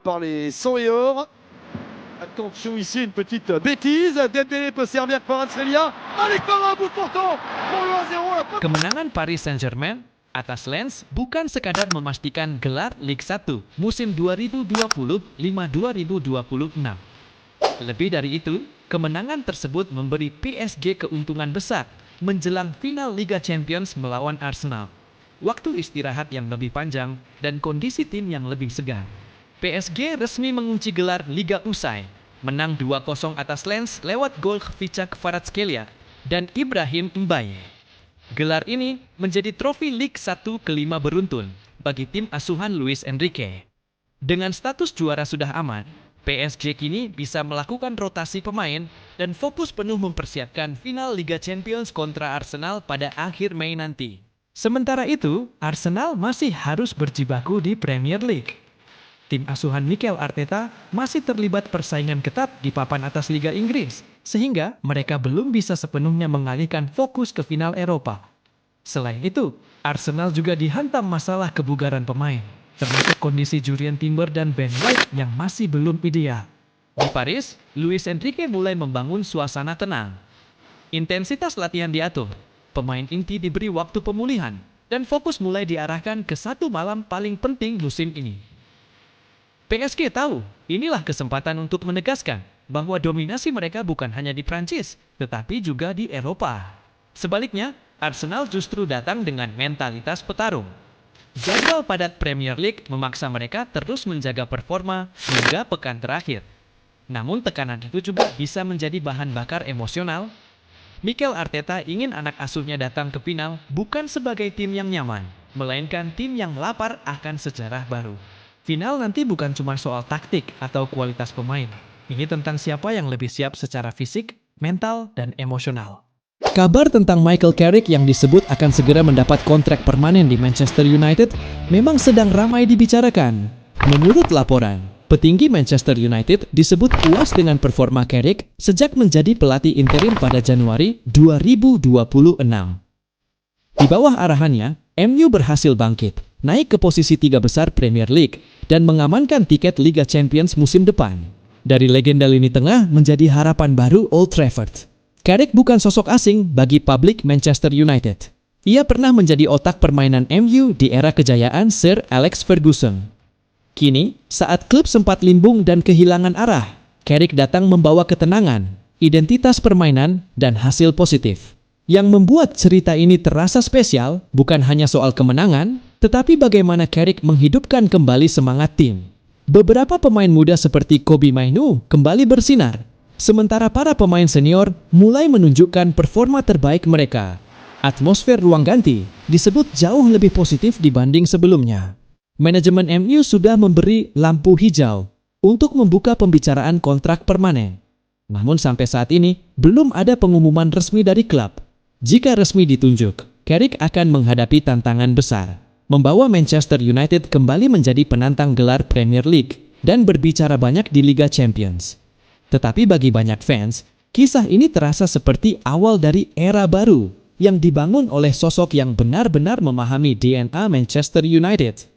par les 100 et or. Attention ici, une petite bêtise. Dembélé peut servir Kvaratskhelia. Avec un bout pourtant pour le 1-0. Kemenangan Paris Saint-Germain atas Lens bukan sekadar memastikan gelar Ligue 1 musim 2025-2026. Lebih dari itu, kemenangan tersebut memberi PSG keuntungan besar menjelang final Liga Champions melawan Arsenal. Waktu istirahat yang lebih panjang dan kondisi tim yang lebih segar. PSG resmi mengunci gelar Liga usai menang 2-0 atas Lens lewat gol Khvicha Kvaratskhelia dan Ibrahim Mbaye. Gelar ini menjadi trofi Ligue 1 kelima beruntun bagi tim asuhan Luis Enrique. Dengan status juara sudah aman, PSG kini bisa melakukan rotasi pemain dan fokus penuh mempersiapkan final Liga Champions kontra Arsenal pada akhir Mei nanti. Sementara itu, Arsenal masih harus berjibaku di Premier League. Tim asuhan Mikel Arteta masih terlibat persaingan ketat di papan atas Liga Inggris, sehingga mereka belum bisa sepenuhnya mengalihkan fokus ke final Eropa. Selain itu, Arsenal juga dihantam masalah kebugaran pemain, termasuk kondisi Jurrien Timber dan Ben White yang masih belum ideal. Di Paris, Luis Enrique mulai membangun suasana tenang. Intensitas latihan diatur, pemain inti diberi waktu pemulihan, dan fokus mulai diarahkan ke satu malam paling penting musim ini. PSG tahu, inilah kesempatan untuk menegaskan bahwa dominasi mereka bukan hanya di Prancis, tetapi juga di Eropa. Sebaliknya, Arsenal justru datang dengan mentalitas petarung. Jadwal padat Premier League memaksa mereka terus menjaga performa hingga pekan terakhir. Namun tekanan itu juga bisa menjadi bahan bakar emosional. Mikel Arteta ingin anak asuhnya datang ke final bukan sebagai tim yang nyaman, melainkan tim yang lapar akan sejarah baru. Final nanti bukan cuma soal taktik atau kualitas pemain. Ini tentang siapa yang lebih siap secara fisik, mental, dan emosional. Kabar tentang Michael Carrick yang disebut akan segera mendapat kontrak permanen di Manchester United memang sedang ramai dibicarakan. Menurut laporan, petinggi Manchester United disebut puas dengan performa Carrick sejak menjadi pelatih interim pada Januari 2026. Di bawah arahannya, MU berhasil bangkit, naik ke posisi 3 besar Premier League, dan mengamankan tiket Liga Champions musim depan. Dari legenda lini tengah menjadi harapan baru Old Trafford. Carrick bukan sosok asing bagi publik Manchester United. Ia pernah menjadi otak permainan MU di era kejayaan Sir Alex Ferguson. Kini, saat klub sempat limbung dan kehilangan arah, Carrick datang membawa ketenangan, identitas permainan, dan hasil positif. Yang membuat cerita ini terasa spesial bukan hanya soal kemenangan, tetapi bagaimana Carrick menghidupkan kembali semangat tim. Beberapa pemain muda seperti Kobbie Mainoo kembali bersinar, sementara para pemain senior mulai menunjukkan performa terbaik mereka. Atmosfer ruang ganti disebut jauh lebih positif dibanding sebelumnya. Manajemen MU sudah memberi lampu hijau untuk membuka pembicaraan kontrak permanen. Namun sampai saat ini, belum ada pengumuman resmi dari klub. Jika resmi ditunjuk, Carrick akan menghadapi tantangan besar, membawa Manchester United kembali menjadi penantang gelar Premier League dan berbicara banyak di Liga Champions. Tetapi bagi banyak fans, kisah ini terasa seperti awal dari era baru yang dibangun oleh sosok yang benar-benar memahami DNA Manchester United.